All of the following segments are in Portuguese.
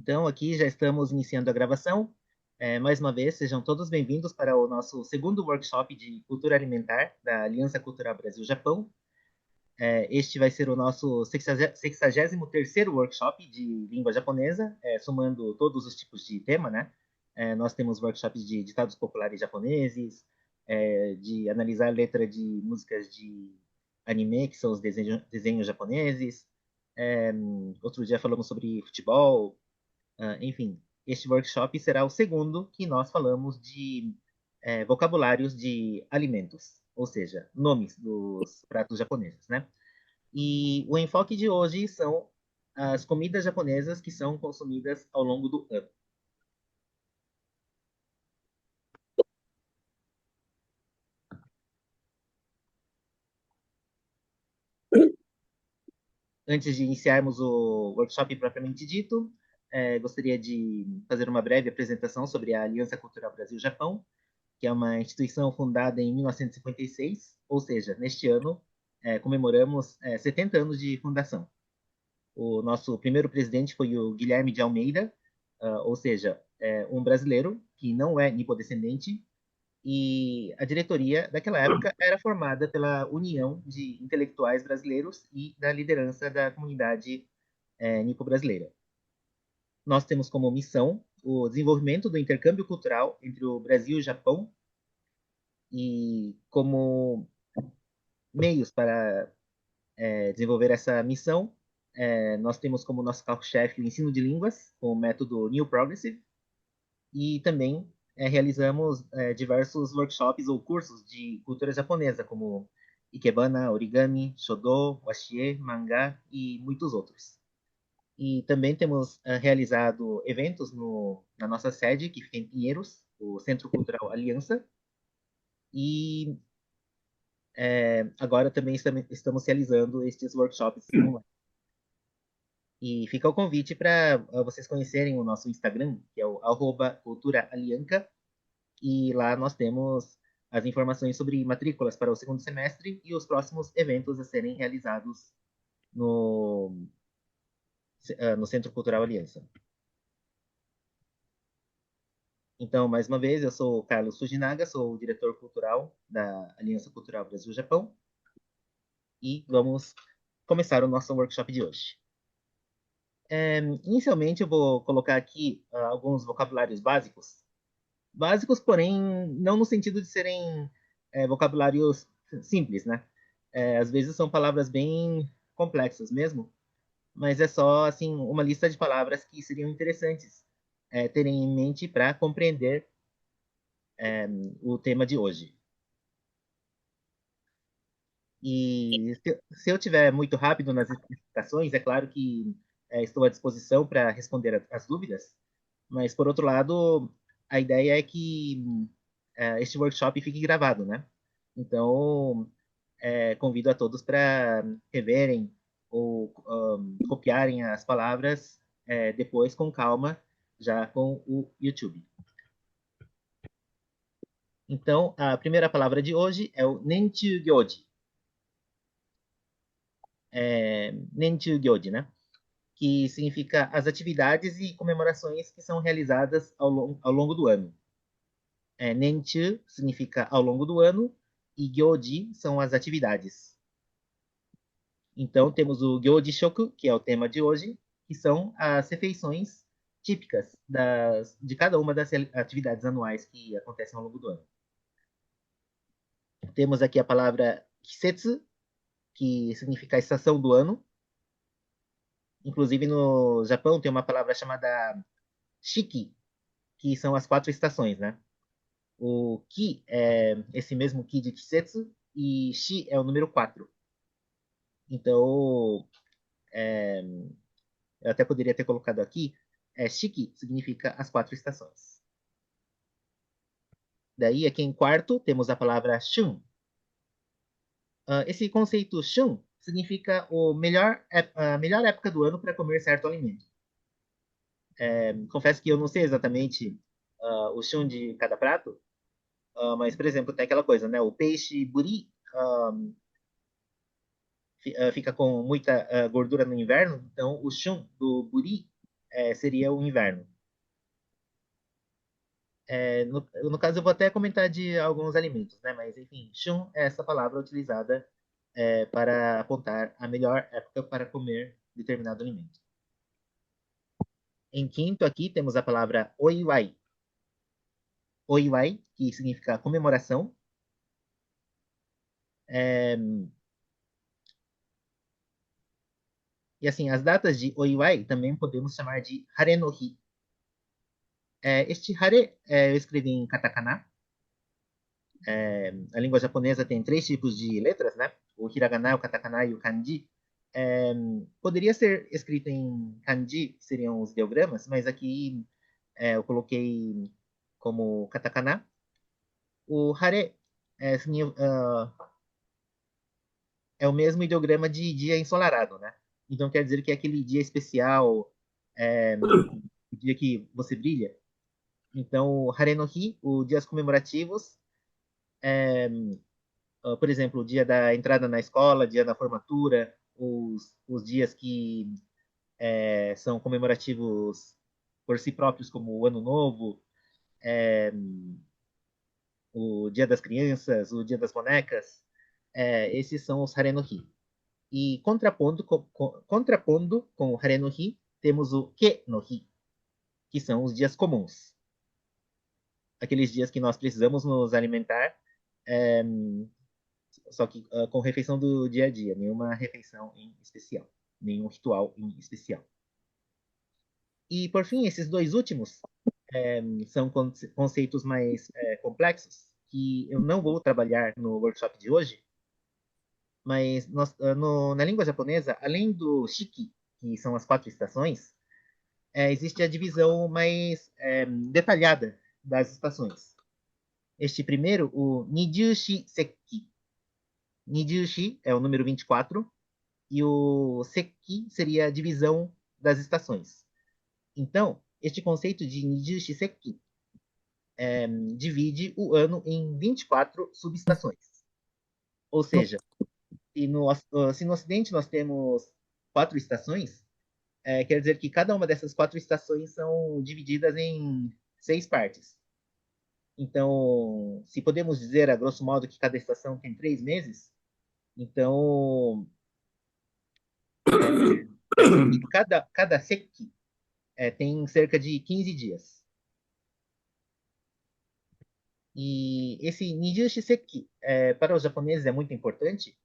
Então, aqui já estamos iniciando a gravação. Mais uma vez, sejam todos bem-vindos para o nosso segundo workshop de cultura alimentar da Aliança Cultural Brasil-Japão. Este vai ser o nosso 63º workshop de língua japonesa, somando todos os tipos de tema, né? Nós temos workshops de ditados populares japoneses, de analisar letra de músicas de anime, que são os desenhos japoneses. É, Outro dia falamos sobre futebol, enfim, este workshop será o segundo que nós falamos de vocabulários de alimentos, ou seja, nomes dos pratos japoneses, né? E o enfoque de hoje são as comidas japonesas que são consumidas ao longo do ano. Antes de iniciarmos o workshop propriamente dito, gostaria de fazer uma breve apresentação sobre a Aliança Cultural Brasil-Japão, que é uma instituição fundada em 1956, ou seja, neste ano comemoramos 70 anos de fundação. O nosso primeiro presidente foi o Guilherme de Almeida, ou seja, um brasileiro que não é nipodescendente, e a diretoria daquela época era formada pela União de Intelectuais Brasileiros e da liderança da comunidade nipo-brasileira. Nós temos como missão o desenvolvimento do intercâmbio cultural entre o Brasil e o Japão, e como meios para desenvolver essa missão, nós temos como nosso carro-chefe o ensino de línguas, com o método New Progressive, e também realizamos diversos workshops ou cursos de cultura japonesa, como Ikebana, Origami, Shodo, Washie, Mangá e muitos outros. E também temos realizado eventos na nossa sede, que fica em Pinheiros, o Centro Cultural Aliança, e agora também estamos realizando estes workshops online. E fica o convite para vocês conhecerem o nosso Instagram, que é o @culturaalianca, e lá nós temos as informações sobre matrículas para o segundo semestre e os próximos eventos a serem realizados no, no Centro Cultural Aliança. Então, mais uma vez, eu sou o Carlos Fujinaga, sou o diretor cultural da Aliança Cultural Brasil-Japão, e vamos começar o nosso workshop de hoje. Inicialmente, eu vou colocar aqui alguns vocabulários básicos. Básicos, porém, não no sentido de serem vocabulários simples, né? Às vezes são palavras bem complexas mesmo, mas é só assim uma lista de palavras que seriam interessantes terem em mente para compreender o tema de hoje. E se eu tiver muito rápido nas explicações, é claro que estou à disposição para responder as dúvidas, mas por outro lado, a ideia é que este workshop fique gravado, né? Então, convido a todos para reverem ou copiarem as palavras depois com calma, já com o YouTube. Então, a primeira palavra de hoje é o Nenchu Gyoji. Nenchu Gyoji, né? Que significa as atividades e comemorações que são realizadas ao longo do ano. Nenchu significa ao longo do ano e Gyoji são as atividades. Então, temos o Gyoji Shoku, que é o tema de hoje, que são as refeições típicas de cada uma das atividades anuais que acontecem ao longo do ano. Temos aqui a palavra Kisetsu, que significa a estação do ano. Inclusive, no Japão, tem uma palavra chamada Shiki, que são as 4 estações, né? O Ki é esse mesmo Ki de Kisetsu, e Shi é o número 4. Então, eu até poderia ter colocado aqui, Shiki significa as 4 estações. Daí, aqui em quarto, temos a palavra Shun. Esse conceito Shun significa a melhor época do ano para comer certo alimento. Confesso que eu não sei exatamente o Shun de cada prato, mas, por exemplo, tem aquela coisa, né? O peixe buri fica com muita gordura no inverno, então o Shun do buri seria o inverno. No caso, eu vou até comentar de alguns alimentos, né? Mas, enfim, shun é essa palavra utilizada para apontar a melhor época para comer determinado alimento. Em quinto, aqui temos a palavra oiwai. Oiwai, que significa comemoração. É, e assim, as datas de oiwai também podemos chamar de hare no hi. Este hare eu escrevi em katakana. A língua japonesa tem três tipos de letras, né? O hiragana, o katakana e o kanji. É, poderia ser escrito em kanji, que seriam os ideogramas, mas aqui eu coloquei como katakana. O hare é o mesmo ideograma de dia ensolarado, né? Então quer dizer que é aquele dia especial, o dia que você brilha. Então, hare no hi, os dias comemorativos, por exemplo, o dia da entrada na escola, dia da formatura, os dias que são comemorativos por si próprios, como o Ano Novo, o Dia das Crianças, o Dia das Bonecas, esses são os Hare no Hi. E contrapondo com o Hare no Hi, temos o Ke no Hi, que são os dias comuns. Aqueles dias que nós precisamos nos alimentar, é, só que com refeição do dia a dia, nenhuma refeição em especial, nenhum ritual em especial. E, por fim, esses dois últimos são conceitos mais complexos, que eu não vou trabalhar no workshop de hoje, mas na língua japonesa, além do shiki, que são as quatro estações, existe a divisão mais detalhada das estações. Este primeiro, o Nijushi Sekki. Nijushi é o número 24, e o Sekki seria a divisão das estações. Então, este conceito de Nijushi Sekki divide o ano em 24 subestações. Ou seja, se no Ocidente nós temos quatro estações, quer dizer que cada uma dessas quatro estações são divididas em 6 partes. Então, se podemos dizer, a grosso modo, que cada estação tem 3 meses, então quer dizer que cada seki tem cerca de 15 dias. E esse Nijushi Seki, para os japoneses, é muito importante,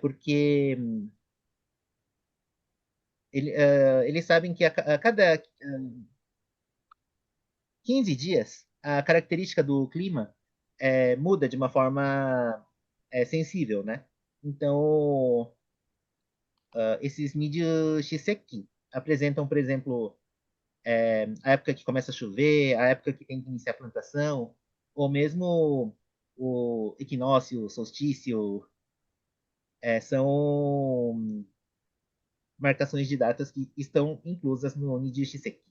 porque eles sabem que a cada 15 dias, a característica do clima muda de uma forma sensível, né? Então, esses Midio Shiseki apresentam, por exemplo, a época que começa a chover, a época que tem que iniciar a plantação, ou mesmo o equinócio, o solstício, são marcações de datas que estão inclusas no Nidio Shiseki.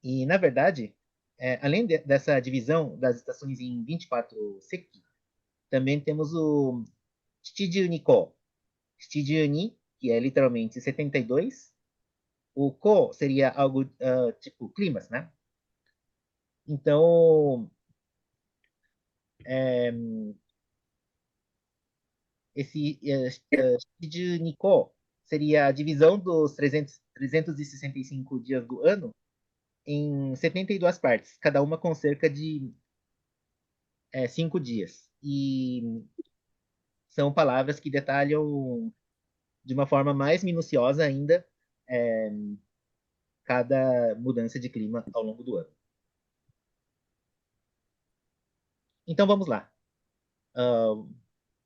E, na verdade, além dessa divisão das estações em 24 seki, também temos o Shichiju Niko. Shichiju Ni, que é literalmente 72. O Ko seria algo tipo climas, né? Então, é, esse Shichiju Niko seria a divisão dos 365 dias do ano em 72 partes, cada uma com cerca de 5 dias. E são palavras que detalham de uma forma mais minuciosa ainda é, cada mudança de clima ao longo do ano. Então vamos lá.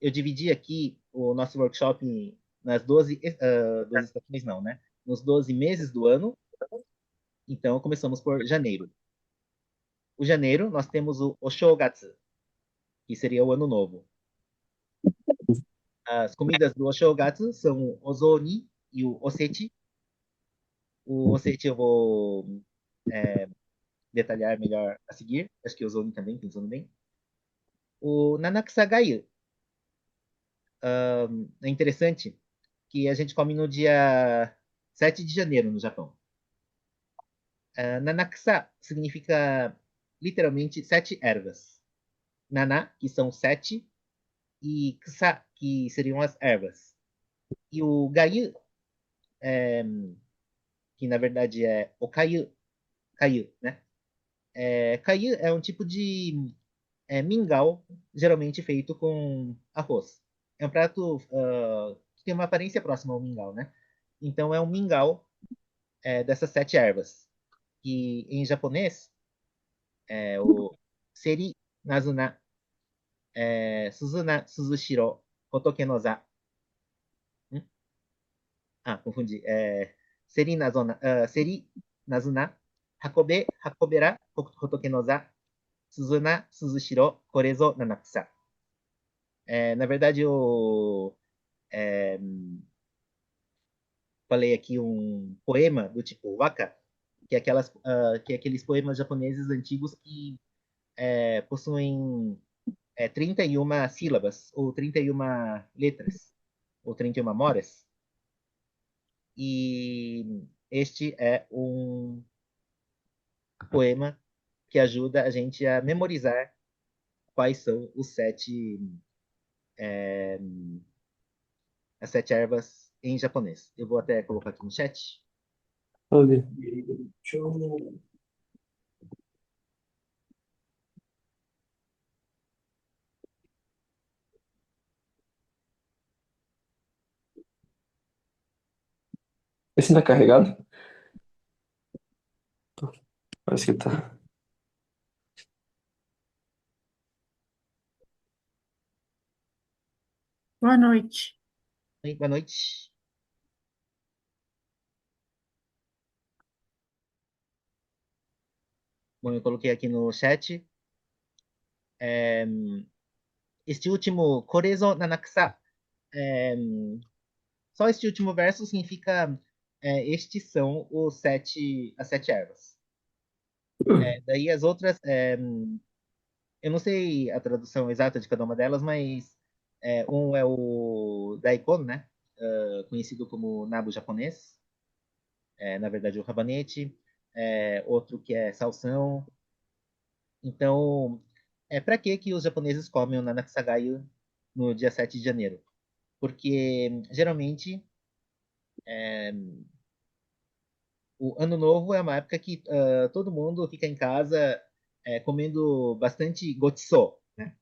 Eu dividi aqui o nosso workshop nas 12 estações, não, né? Nos 12 meses do ano. Então começamos por janeiro. O janeiro nós temos o Oshogatsu, que seria o ano novo. As comidas do Oshogatsu são o Ozoni e o Osechi. O Osechi eu vou detalhar melhor a seguir. Acho que o Ozoni também, pensando bem. O Nanakusagayu é interessante que a gente come no dia 7 de janeiro no Japão. Nanakusa significa literalmente 7 ervas. Nana, que são 7, e Kusa, que seriam as ervas. E o Gayu, que na verdade é o Kayu, né? Kayu é um tipo de mingau, geralmente feito com arroz. É um prato que tem uma aparência próxima ao mingau, né? Então é um mingau dessas 7 ervas, que em japonês é o Seri Nazuna Suzuna Suzushiro Hotoke no Za. Confundi. Seri Nazuna, Seri Nazuna Hakobera Hotoke no Za Suzuna Suzushiro Korezo Nanakusa. Na verdade, eu é, falei aqui um poema do tipo waka, que é aqueles poemas japoneses antigos que possuem 31 sílabas, ou 31 letras, ou 31 moras. E este é um poema que ajuda a gente a memorizar quais são as 7 ervas em japonês. Eu vou até colocar aqui no chat. Ali. Esse não é carregado? Parece que tá. Boa noite. Oi, boa noite. Bom, eu coloquei aqui no chat. É, este último, Korezo Nanakusa, é, só este último verso significa estes são as 7 ervas. Daí as outras, eu não sei a tradução exata de cada uma delas, mas um é o daikon, né? Conhecido como nabo japonês, na verdade o rabanete, outro que é salsão. Então, para que os japoneses comem o Nanakusagayu no dia 7 de janeiro? Porque geralmente o ano novo é uma época que todo mundo fica em casa comendo bastante gochiso, né?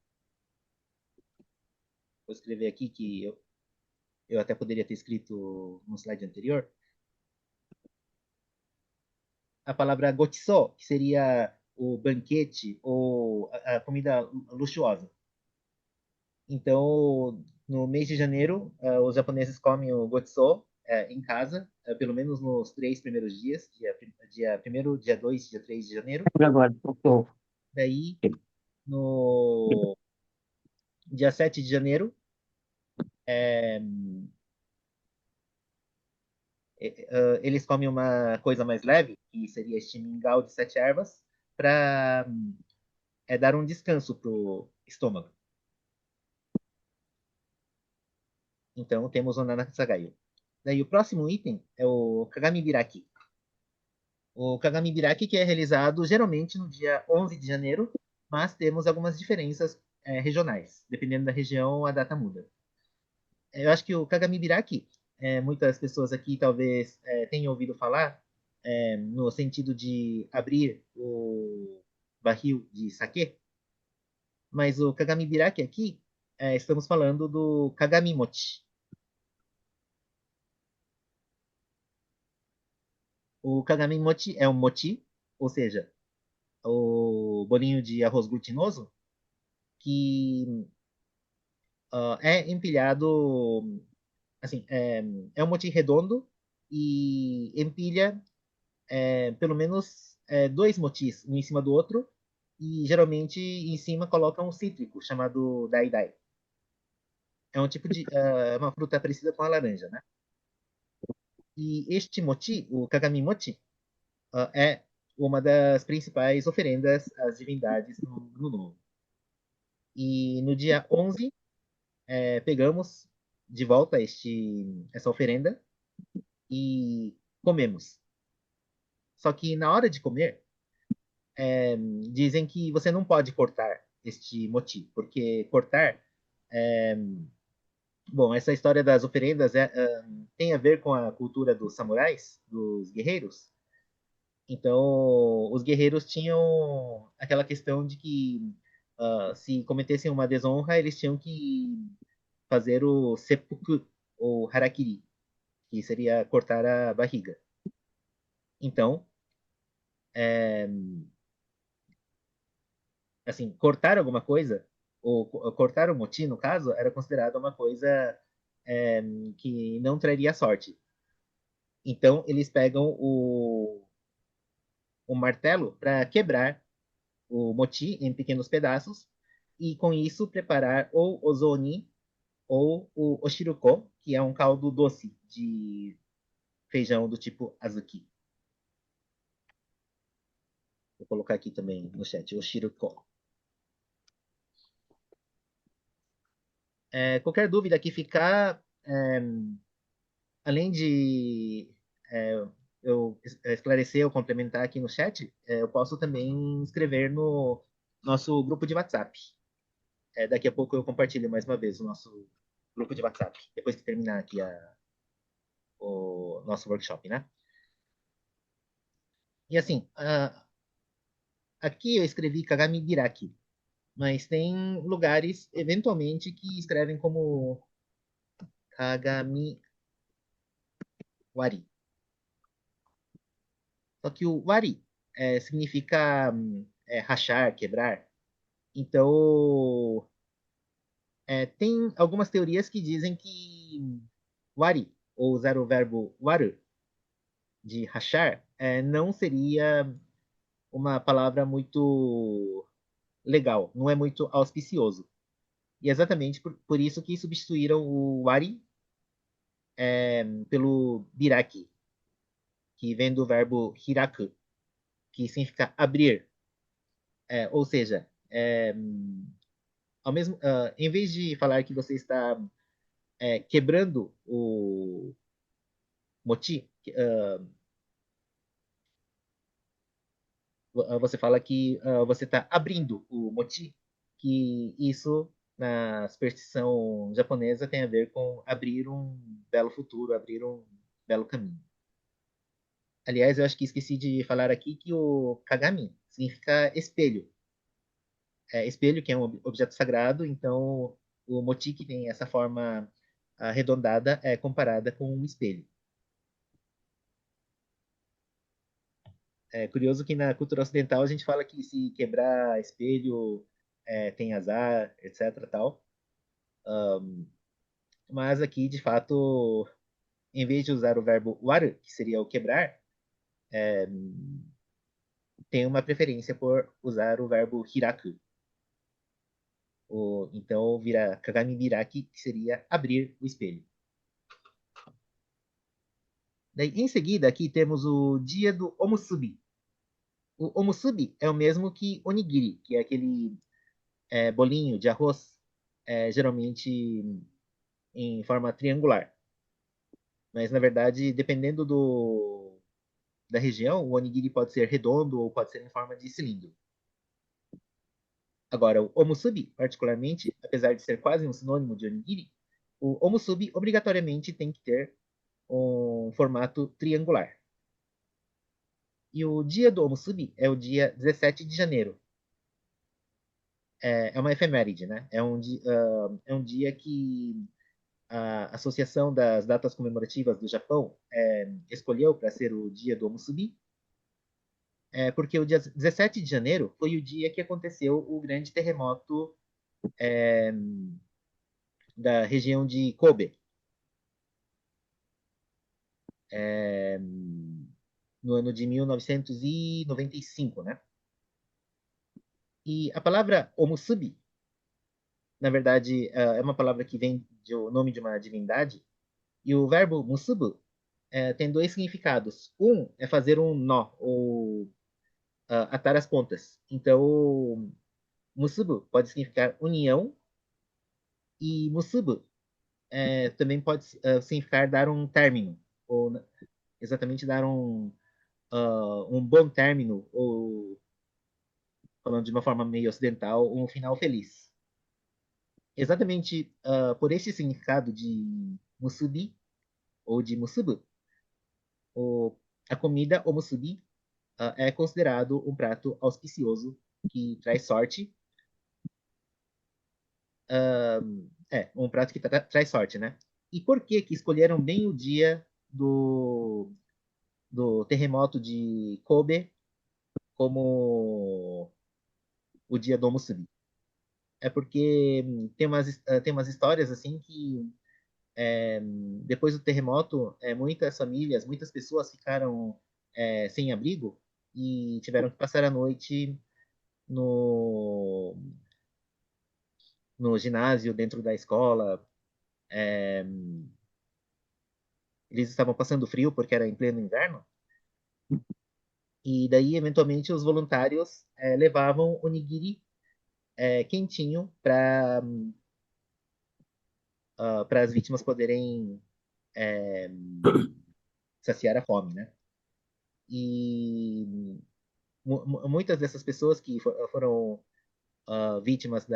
Vou escrever aqui que eu até poderia ter escrito no slide anterior. A palavra gochiso, que seria o banquete ou a comida luxuosa. Então, no mês de janeiro, os japoneses comem o gochiso em casa, pelo menos nos 3 primeiros dias, dia 1º, dia 2, dia 3 de janeiro. E agora? Pô, Daí, no dia 7 de janeiro, eles comem uma coisa mais leve, que seria este mingau de 7 ervas, para dar um descanso pro estômago. Então, temos o Nanakasagayo. Daí, o próximo item é o Kagami Biraki. O Kagami Biraki que é realizado geralmente no dia 11 de janeiro, mas temos algumas diferenças regionais. Dependendo da região, a data muda. Eu acho que o Kagami Biraki, muitas pessoas aqui talvez tenham ouvido falar, no sentido de abrir o barril de sake, mas o Kagami Biraki aqui, estamos falando do Kagami Mochi. O Kagami Mochi é um mochi, ou seja, o bolinho de arroz glutinoso, que é empilhado, assim, é um mochi redondo e empilha pelo menos 2 mochis, um em cima do outro, e geralmente em cima coloca um cítrico chamado dai-dai. É um tipo de uma fruta parecida com a laranja, né? E este mochi, o Kagami Mochi, é uma das principais oferendas às divindades no Novo. E no dia 11, pegamos de volta essa oferenda e comemos. Só que na hora de comer, dizem que você não pode cortar este moti, porque cortar. é, Bom, essa história das oferendas tem a ver com a cultura dos samurais, dos guerreiros. Então, os guerreiros tinham aquela questão de que se cometessem uma desonra, eles tinham que fazer o seppuku, ou harakiri, que seria cortar a barriga. Então, é, assim, cortar alguma coisa, ou cortar o moti, no caso, era considerado uma coisa é, que não traria sorte. Então, eles pegam o martelo para quebrar o moti em pequenos pedaços e, com isso, preparar ou o zoni ou o oshiruko, que é um caldo doce de feijão do tipo azuki. Vou colocar aqui também no chat, oshiruko. Qualquer dúvida que ficar, além de é, eu esclarecer ou complementar aqui no chat, eu posso também escrever no nosso grupo de WhatsApp. Daqui a pouco eu compartilho mais uma vez o nosso grupo de WhatsApp, depois que terminar aqui o nosso workshop, né? E assim, aqui eu escrevi Kagami Biraki, mas tem lugares, eventualmente, que escrevem como Kagami Wari. Só que o Wari significa rachar, quebrar. Então, tem algumas teorias que dizem que Wari, ou usar o verbo waru, de rachar, não seria uma palavra muito legal, não é muito auspicioso. E é exatamente por isso que substituíram o wari pelo biraki, que vem do verbo hiraku, que significa abrir. Ou seja, em vez de falar que você está quebrando o moti, você fala que você está abrindo o moti, que isso, na superstição japonesa, tem a ver com abrir um belo futuro, abrir um belo caminho. Aliás, eu acho que esqueci de falar aqui que o kagami significa espelho. Espelho, que é um objeto sagrado, então o moti, que tem essa forma arredondada, é comparada com um espelho. É curioso que na cultura ocidental a gente fala que se quebrar espelho tem azar, etc. Tal. Mas aqui, de fato, em vez de usar o verbo waru, que seria o quebrar, tem uma preferência por usar o verbo hiraku. Então vira kagami biraki, que seria abrir o espelho. Daí, em seguida, aqui temos o dia do omusubi. O omusubi é o mesmo que onigiri, que é aquele bolinho de arroz, geralmente em forma triangular. Mas, na verdade, dependendo da região, o onigiri pode ser redondo ou pode ser em forma de cilindro. Agora, o omusubi, particularmente, apesar de ser quase um sinônimo de onigiri, o omusubi obrigatoriamente tem que ter um formato triangular. E o dia do omusubi é o dia 17 de janeiro. É uma efeméride, né? É um dia que a Associação das Datas Comemorativas do Japão escolheu para ser o dia do omusubi, porque o dia 17 de janeiro foi o dia que aconteceu o grande terremoto da região de Kobe, é, no ano de 1995, né? E a palavra omusubi, na verdade, é uma palavra que vem do nome de uma divindade, e o verbo musubu tem dois significados. Um é fazer um nó, ou atar as pontas. Então, musubu pode significar união, e musubu também pode significar dar um término, ou exatamente dar um bom término, ou falando de uma forma meio ocidental, um final feliz. Exatamente por esse significado de musubi ou de musubu, o, a comida, o musubi, é considerado um prato auspicioso que traz sorte. Um prato que traz sorte, né? E por que que escolheram bem o dia do terremoto de Kobe como o dia do musubi? É porque tem umas histórias assim que depois do terremoto, muitas famílias, muitas pessoas ficaram sem abrigo e tiveram que passar a noite no, no ginásio, dentro da escola. Eles estavam passando frio porque era em pleno inverno. E daí, eventualmente, os voluntários levavam o nigiri quentinho para as vítimas poderem saciar a fome, né? E muitas dessas pessoas que foram vítimas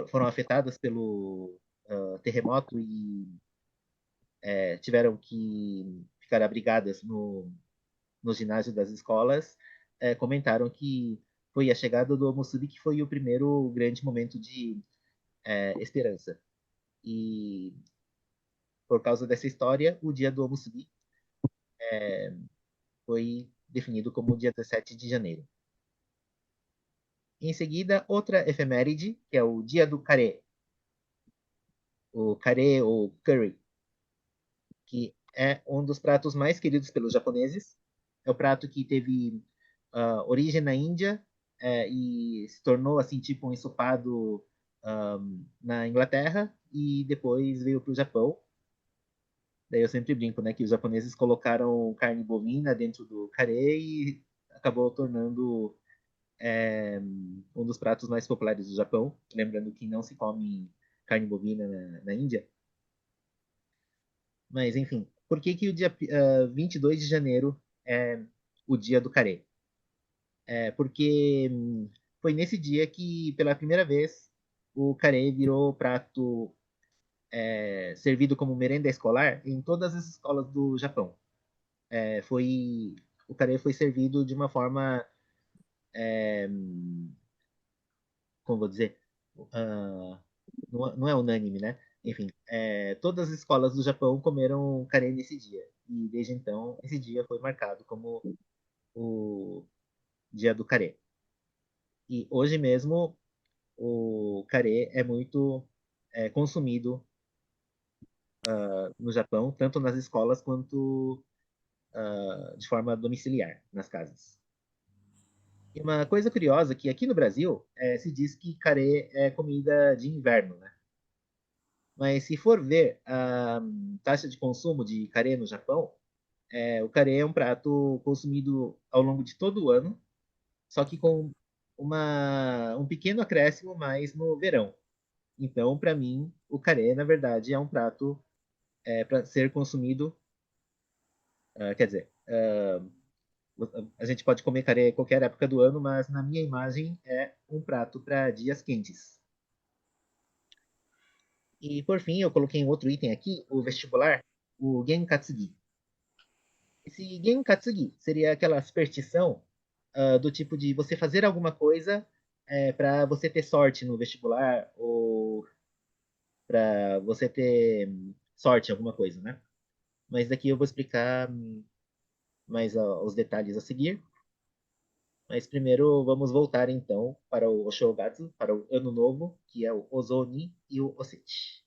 foram afetadas pelo terremoto e tiveram que ficar abrigadas no ginásio das escolas, comentaram que foi a chegada do Musubi que foi o primeiro grande momento de esperança. E por causa dessa história, o dia do Musubi foi definido como o dia 17 de janeiro. Em seguida, outra efeméride, que é o dia do kare. O kare ou curry, que é um dos pratos mais queridos pelos japoneses. É o prato que teve origem na Índia e se tornou assim tipo um ensopado na Inglaterra e depois veio para o Japão. Daí eu sempre brinco, né, que os japoneses colocaram carne bovina dentro do carê e acabou tornando um dos pratos mais populares do Japão. Lembrando que não se come carne bovina na Índia. Mas, enfim, por que que o dia 22 de janeiro é o dia do carê? Porque foi nesse dia que, pela primeira vez, o carê virou prato servido como merenda escolar em todas as escolas do Japão. O carê foi servido de uma forma, como vou dizer, uh, não é unânime, né? Enfim, todas as escolas do Japão comeram carê nesse dia. E desde então, esse dia foi marcado como o dia do carê. E hoje mesmo, o carê é muito consumido no Japão, tanto nas escolas quanto de forma domiciliar, nas casas. E uma coisa curiosa é que aqui no Brasil se diz que carê é comida de inverno, né? Mas se for ver a taxa de consumo de carê no Japão, o carê é um prato consumido ao longo de todo o ano, só que com um pequeno acréscimo mais no verão. Então, para mim, o carê, na verdade, é um prato para ser consumido. Quer dizer, a gente pode comer carê em qualquer época do ano, mas na minha imagem é um prato para dias quentes. E por fim, eu coloquei um outro item aqui, o vestibular, o Genkatsugi. Esse Genkatsugi seria aquela superstição do tipo de você fazer alguma coisa para você ter sorte no vestibular ou para você ter sorte em alguma coisa, né? Mas daqui eu vou explicar mais os detalhes a seguir. Mas primeiro vamos voltar então para o Oshogatsu, para o Ano Novo, que é o Ozoni e o Osechi.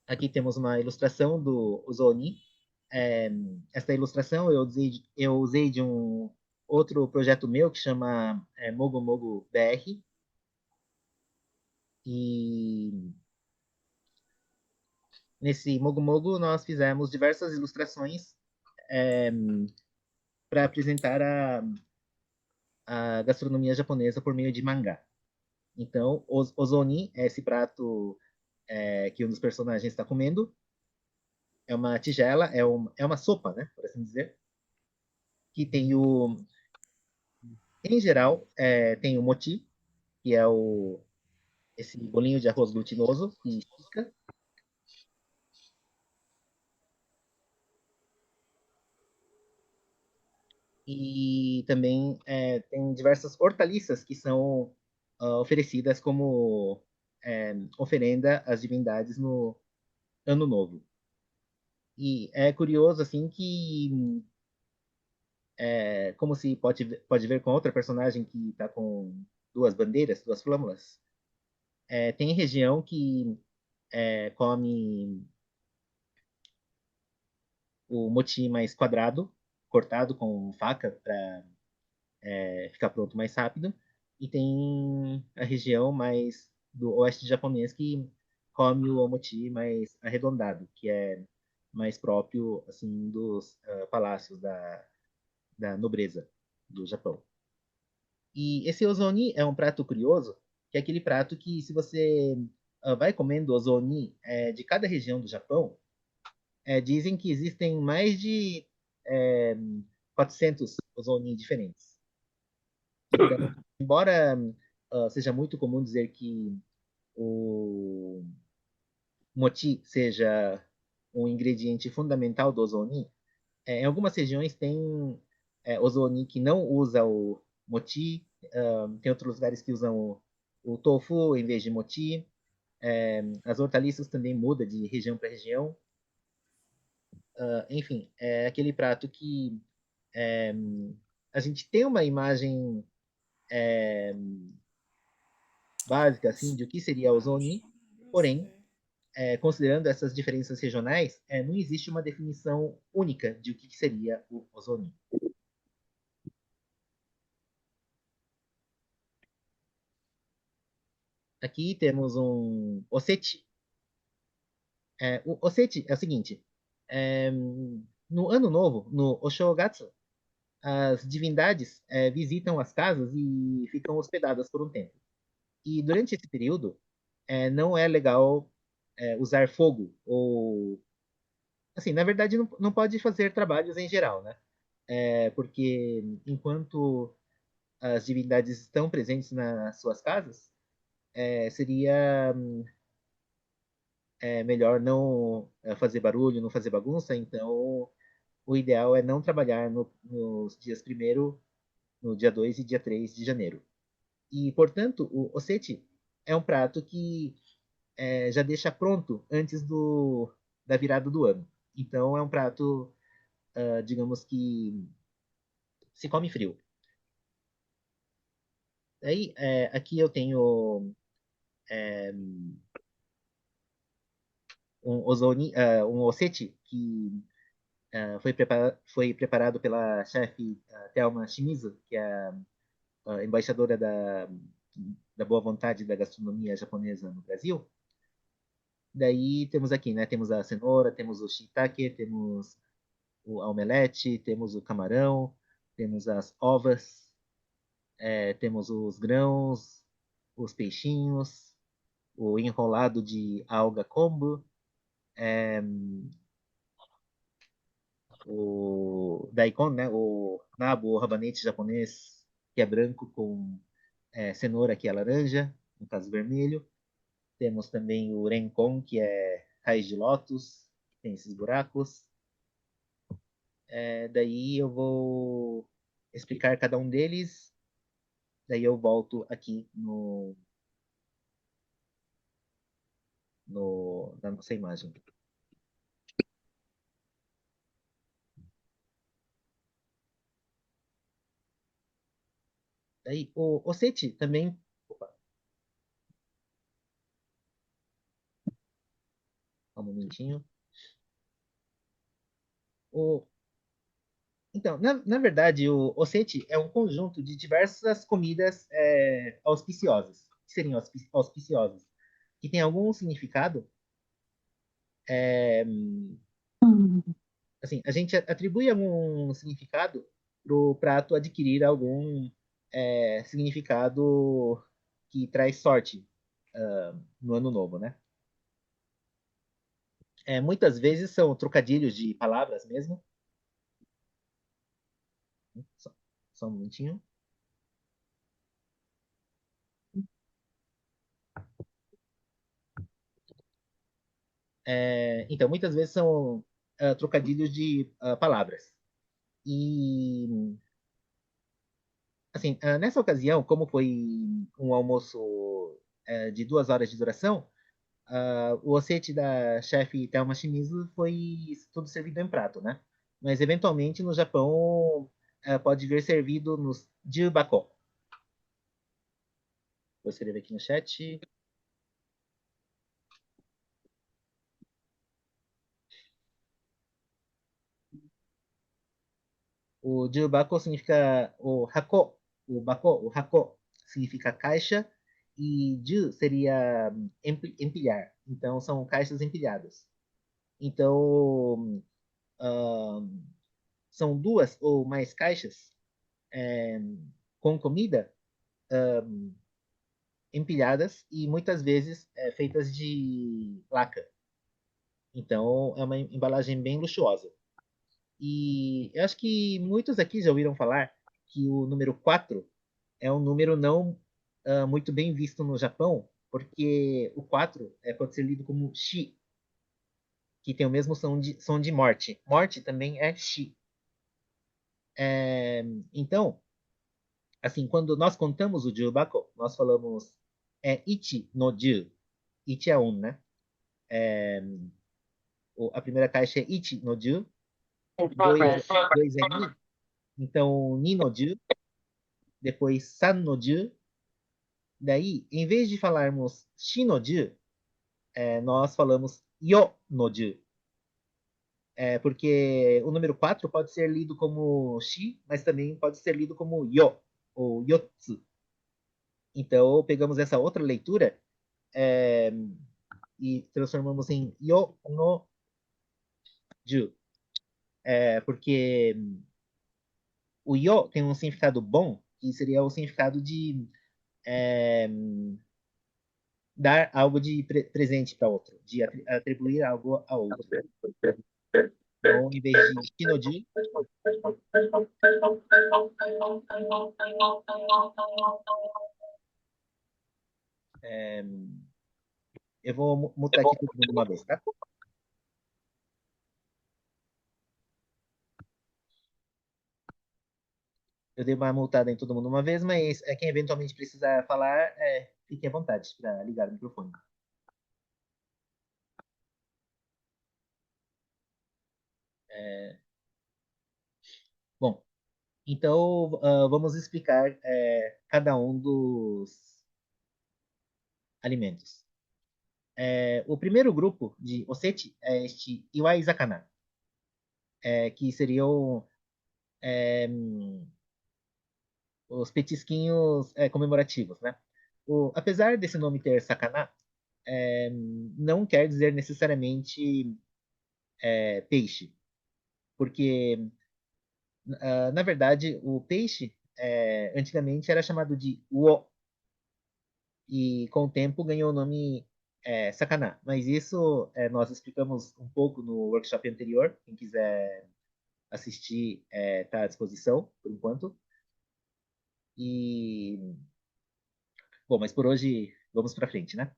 Aqui temos uma ilustração do Ozoni. É, esta ilustração eu usei de um outro projeto meu que chama Mogo Mogo BR. E nesse Mogo Mogo nós fizemos diversas ilustrações é, para apresentar a gastronomia japonesa por meio de mangá. Então, ozoni é esse prato que um dos personagens está comendo. É uma tigela, é uma sopa, né, por assim dizer, que tem em geral, tem o moti, que é esse bolinho de arroz glutinoso que estica, e também tem diversas hortaliças que são oferecidas como oferenda às divindades no Ano Novo. E é curioso assim que como se pode ver com outra personagem que está com duas bandeiras, duas flâmulas. Tem região que come o moti mais quadrado, cortado com faca para ficar pronto mais rápido. E tem a região mais do oeste japonês que come o moti mais arredondado, que é mais próprio assim dos palácios da nobreza do Japão. E esse ozoni é um prato curioso, que é aquele prato que se você vai comendo ozoni de cada região do Japão, dizem que existem mais de é, 400 ozoni diferentes. Então, embora seja muito comum dizer que o mochi seja um ingrediente fundamental do ozoni, em algumas regiões tem ozoni que não usa o mochi, tem outros lugares que usam o tofu em vez de mochi. As hortaliças também mudam de região para região. Enfim, é aquele prato que é, a gente tem uma imagem básica assim de o que seria o ozoni, Eu porém, sei. considerando essas diferenças regionais, não existe uma definição única de o que seria o ozoni. Aqui temos um oceti. O oceti é o seguinte: é, no ano novo, no Oshogatsu, as divindades visitam as casas e ficam hospedadas por um tempo. E durante esse período, não é legal usar fogo ou assim, na verdade não pode fazer trabalhos em geral, né? Porque enquanto as divindades estão presentes nas suas casas, seria melhor não fazer barulho, não fazer bagunça. Então, o ideal é não trabalhar nos dias primeiro, no dia 2 e dia 3 de janeiro. E, portanto, o ocete é um prato que já deixa pronto antes da virada do ano. Então, é um prato, digamos que se come frio. Aí, aqui eu tenho um ocete que foi preparado pela chefe Thelma Shimizu, que é a embaixadora da boa vontade da gastronomia japonesa no Brasil. Daí temos aqui, né? Temos a cenoura, temos o shiitake, temos o omelete, temos o camarão, temos as ovas, temos os grãos, os peixinhos, o enrolado de alga kombu, o daikon, né? O nabo, o rabanete japonês, que é branco com cenoura, que é laranja, no caso vermelho. Temos também o renkon, que é raiz de lótus, que tem esses buracos. Daí eu vou explicar cada um deles, daí eu volto aqui na nossa imagem. Daí o ocete também. Opa, só um momentinho. O, então, na verdade, o ocete é um conjunto de diversas comidas auspiciosas, que seriam auspiciosas, que tem algum significado. é, assim, a gente atribui algum significado para o prato adquirir algum significado que traz sorte no ano novo, né? Muitas vezes são trocadilhos de palavras mesmo. Só, só um minutinho. Então, muitas vezes são trocadilhos de palavras. E, assim, nessa ocasião, como foi um almoço de 2 horas de duração, o ossete da chefe Thelma Shimizu foi tudo servido em prato, né? Mas, eventualmente, no Japão, pode vir servido nos jubako. Vou escrever aqui no chat. O jubako significa o hako. O hako significa caixa. E ju seria empilhar. Então, são caixas empilhadas. Então, ah, são 2 ou mais caixas com comida empilhadas e muitas vezes feitas de laca. Então, é uma embalagem bem luxuosa. E eu acho que muitos aqui já ouviram falar que o número 4 é um número não muito bem visto no Japão, porque o 4 pode ser lido como shi, que tem o mesmo som de morte. Morte também é shi. Então, assim, quando nós contamos o jubako, nós falamos ichi no ju. Ichi é um, né? A primeira caixa é ichi no ju, dois é ni, então ni no ju, depois san no ju. Daí, em vez de falarmos shi no ju, nós falamos yo no ju. Porque o número 4 pode ser lido como shi, mas também pode ser lido como yo, ou yotsu. Então, pegamos essa outra leitura é, e transformamos em yo no ju. Porque o yo tem um significado bom, que seria o significado de é, dar algo de presente para outro, de atribuir algo a outro. Então, em vez de shinoji, é, eu vou mutar aqui todo mundo uma vez, tá? Eu dei uma multada em todo mundo uma vez, mas quem eventualmente precisar falar, fique à vontade para ligar o microfone. Bom, então vamos explicar cada um dos alimentos. O primeiro grupo de ossete é este Iwaizakana, que seriam os petisquinhos comemorativos, né? Apesar desse nome ter sakana, não quer dizer necessariamente peixe, porque na verdade o peixe antigamente era chamado de uo e com o tempo ganhou o nome sakana. Mas isso nós explicamos um pouco no workshop anterior. Quem quiser assistir está à disposição por enquanto. E bom, mas por hoje vamos para frente, né?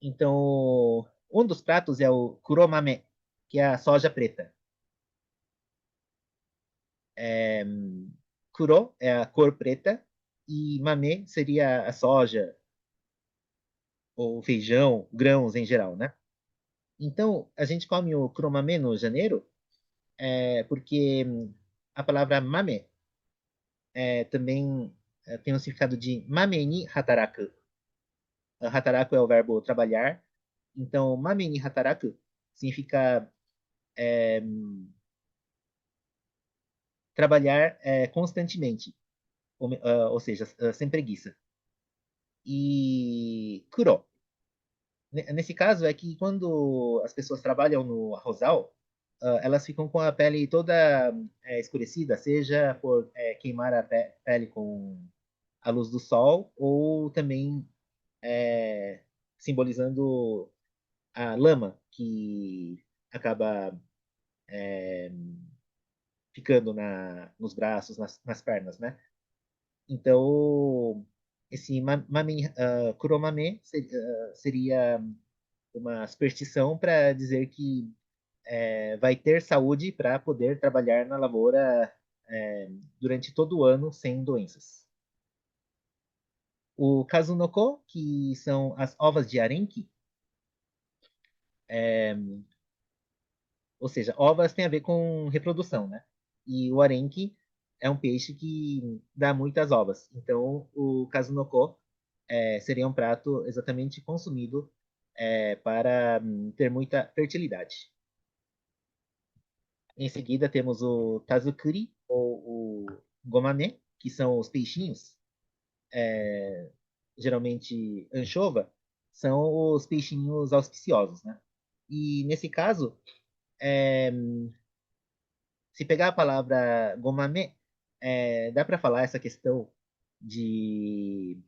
Então, um dos pratos é o kuromame, que é a soja preta. É, kuro é a cor preta e mame seria a soja ou feijão, grãos em geral, né? Então, a gente come o kuromame no janeiro porque a palavra mame também tem o significado de mame ni hataraku. Hataraku é o verbo trabalhar. Então, mame ni hataraku significa trabalhar constantemente, ou seja, sem preguiça. E kuro, nesse caso, é que quando as pessoas trabalham no arrozal, elas ficam com a pele toda escurecida, seja por queimar a pele com a luz do sol, ou também simbolizando a lama que acaba ficando nos braços, nas pernas, né? Então, esse kuromame seria uma superstição para dizer que vai ter saúde para poder trabalhar na lavoura durante todo o ano sem doenças. O kazunoko, que são as ovas de arenque, ou seja, ovas tem a ver com reprodução, né? E o arenque é um peixe que dá muitas ovas. Então, o kazunoko seria um prato exatamente consumido para ter muita fertilidade. Em seguida, temos o tazukuri, ou o gomame, que são os peixinhos, geralmente anchova, são os peixinhos auspiciosos, né? E nesse caso, se pegar a palavra gomame, dá para falar essa questão de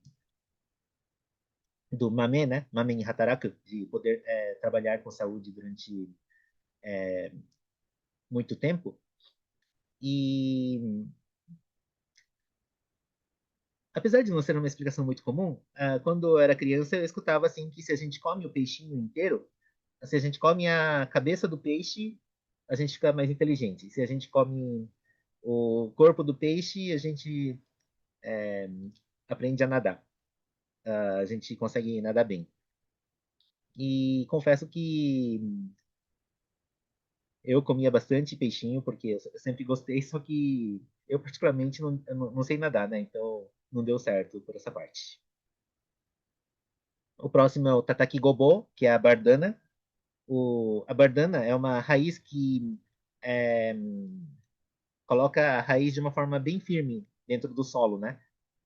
do mame, né? Mame em hataraku, de poder trabalhar com saúde durante muito tempo. E apesar de não ser uma explicação muito comum, quando eu era criança eu escutava assim que se a gente come o peixinho inteiro, se a gente come a cabeça do peixe, a gente fica mais inteligente. Se a gente come o corpo do peixe, a gente aprende a nadar. A gente consegue nadar bem. E confesso que eu comia bastante peixinho, porque eu sempre gostei, só que eu particularmente eu não sei nadar, né? Então não deu certo por essa parte. O próximo é o tataki gobo, que é a bardana. A bardana é uma raiz que é, coloca a raiz de uma forma bem firme dentro do solo, né?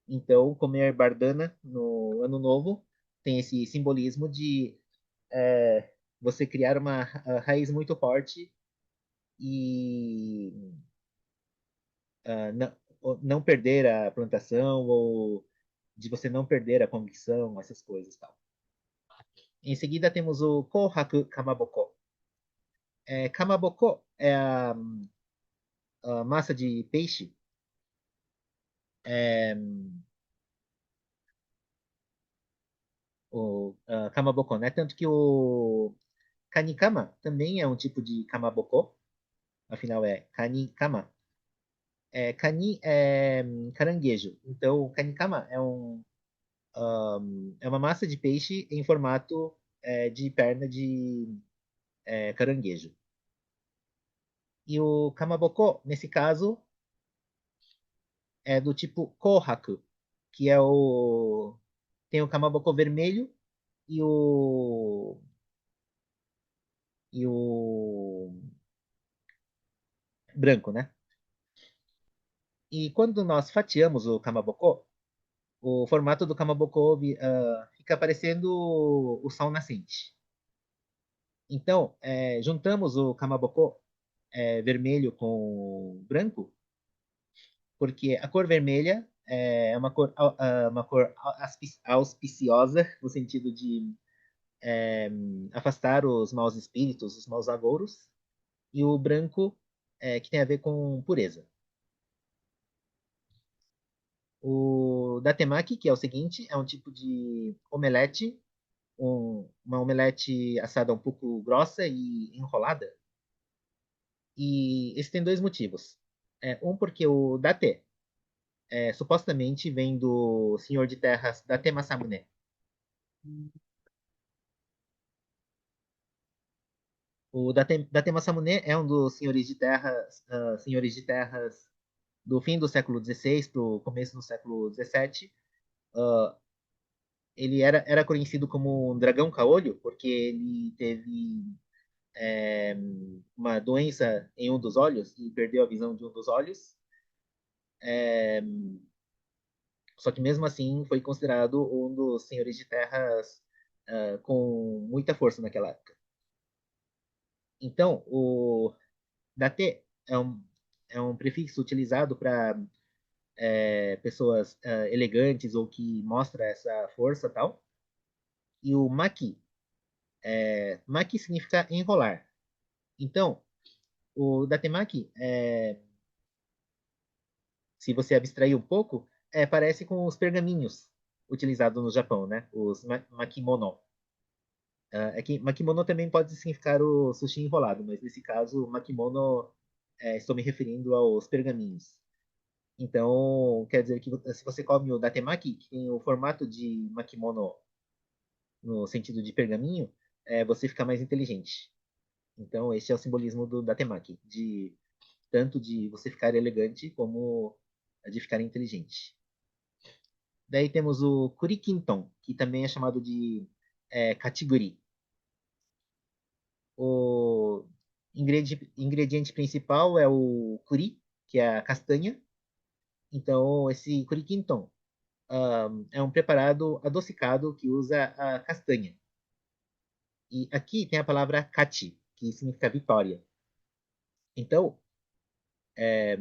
Então, comer bardana no ano novo tem esse simbolismo de você criar uma raiz muito forte e não, não perder a plantação ou de você não perder a convicção, essas coisas tal. Em seguida temos o Kohaku Kamaboko. Kamaboko é a massa de peixe, é, o kamaboko, né? Tanto que o kanikama também é um tipo de kamaboko, afinal é kanikama. Kani é caranguejo, então o kanikama é uma massa de peixe em formato de perna de caranguejo. E o kamaboko, nesse caso, é do tipo kohaku, que é o tem o kamaboko vermelho e o branco, né? E quando nós fatiamos o kamaboko, o formato do kamaboko fica parecendo o sol nascente. Então, juntamos o kamaboko vermelho com branco, porque a cor vermelha é uma cor auspiciosa, no sentido de afastar os maus espíritos, os maus agouros, e o branco, que tem a ver com pureza. O datemaki, que é o seguinte, é um tipo de omelete, uma omelete assada um pouco grossa e enrolada. E esse tem dois motivos. Um, porque o date supostamente vem do senhor de terras Date Masamune. O Date Masamune é um dos senhores de terras do fim do século XVI para o começo do século XVII. Ele era conhecido como um dragão caolho, porque ele teve uma doença em um dos olhos e perdeu a visão de um dos olhos. Só que mesmo assim foi considerado um dos senhores de terras com muita força naquela época. Então, o date é um prefixo utilizado para pessoas elegantes ou que mostra essa força tal. E o maki, maki significa enrolar. Então, o datemaki, se você abstrair um pouco, parece com os pergaminhos utilizados no Japão, né? Os makimono. É que makimono também pode significar o sushi enrolado, mas nesse caso, makimono, estou me referindo aos pergaminhos. Então, quer dizer que se você come o datemaki, que tem o formato de makimono no sentido de pergaminho, você fica mais inteligente. Então, esse é o simbolismo do datemaki, de tanto de você ficar elegante como de ficar inteligente. Daí temos o kurikinton, que também é chamado de katiguri. O ingrediente principal é o kuri, que é a castanha. Então, esse kurikinton é um preparado adocicado que usa a castanha. E aqui tem a palavra kachi, que significa vitória. Então, é,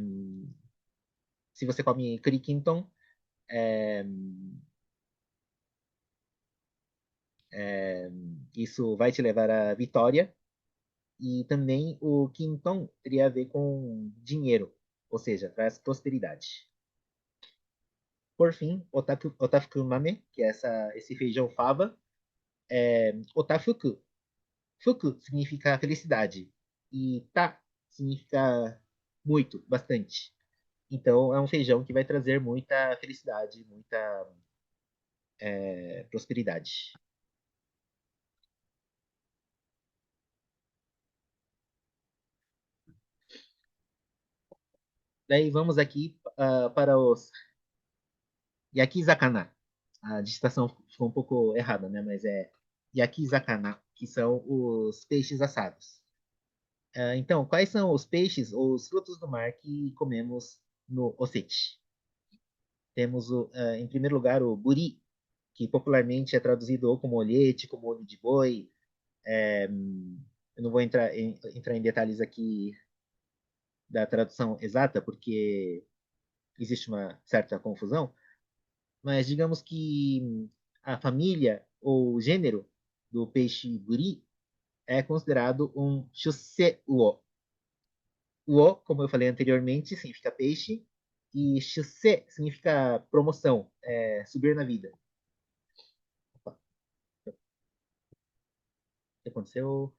se você come kurikinton, é, isso vai te levar à vitória. E também o quinton teria a ver com dinheiro, ou seja, traz prosperidade. Por fim, otafukumame, que é esse feijão fava. Otafuku. Fuku significa felicidade. E ta significa muito, bastante. Então, é um feijão que vai trazer muita felicidade, muita prosperidade. Daí vamos aqui para os yakizakana. A digitação ficou um pouco errada, né? Mas é yakizakana, que são os peixes assados. Então, quais são os peixes ou os frutos do mar que comemos no Ossete? Temos, em primeiro lugar, o buri, que popularmente é traduzido ou como olhete, como olho de boi. É, eu não vou entrar em detalhes aqui da tradução exata, porque existe uma certa confusão, mas digamos que a família ou gênero do peixe buri é considerado um shuseuo. Uo, como eu falei anteriormente, significa peixe, e shuse significa promoção, subir na vida. Opa, o que aconteceu?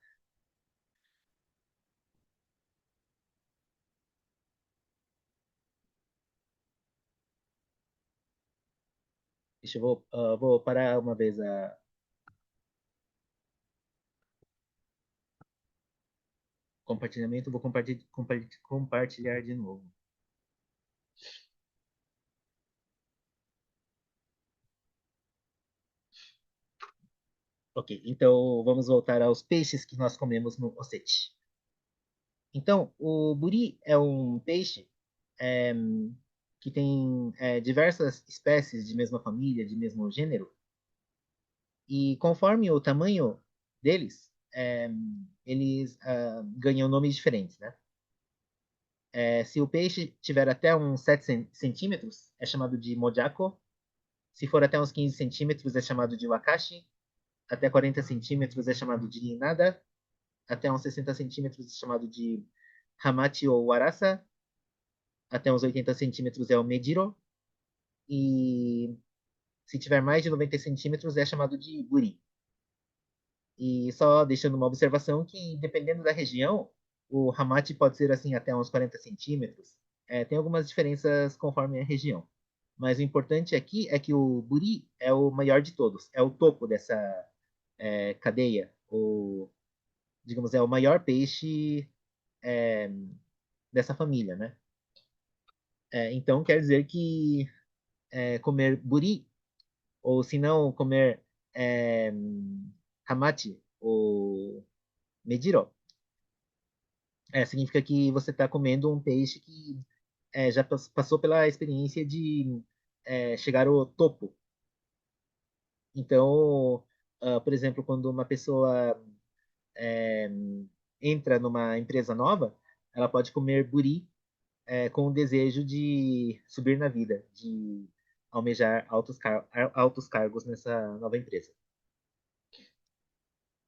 Deixa eu vou parar uma vez a compartilhamento, vou compartilhar de novo. Ok, então vamos voltar aos peixes que nós comemos no Ossete. Então, o buri é um peixe é, que tem diversas espécies de mesma família, de mesmo gênero, e conforme o tamanho deles, eles ganham nomes diferentes, né? Se o peixe tiver até uns 7 centímetros, é chamado de mojako. Se for até uns 15 centímetros, é chamado de wakashi. Até 40 centímetros é chamado de nada. Até uns 60 centímetros é chamado de hamachi ou warasa. Até uns 80 centímetros é o mediro. E se tiver mais de 90 centímetros, é chamado de buri. E só deixando uma observação que, dependendo da região, o hamachi pode ser assim até uns 40 centímetros. Tem algumas diferenças conforme a região. Mas o importante aqui é que o buri é o maior de todos, é o topo dessa cadeia. Digamos, é o maior peixe é, dessa família, né? Então quer dizer que comer buri, ou se não comer é, hamachi, ou mediro, significa que você está comendo um peixe que já passou pela experiência de chegar ao topo. Então, por exemplo, quando uma pessoa é, entra numa empresa nova, ela pode comer buri com o desejo de subir na vida, de almejar altos cargos nessa nova empresa.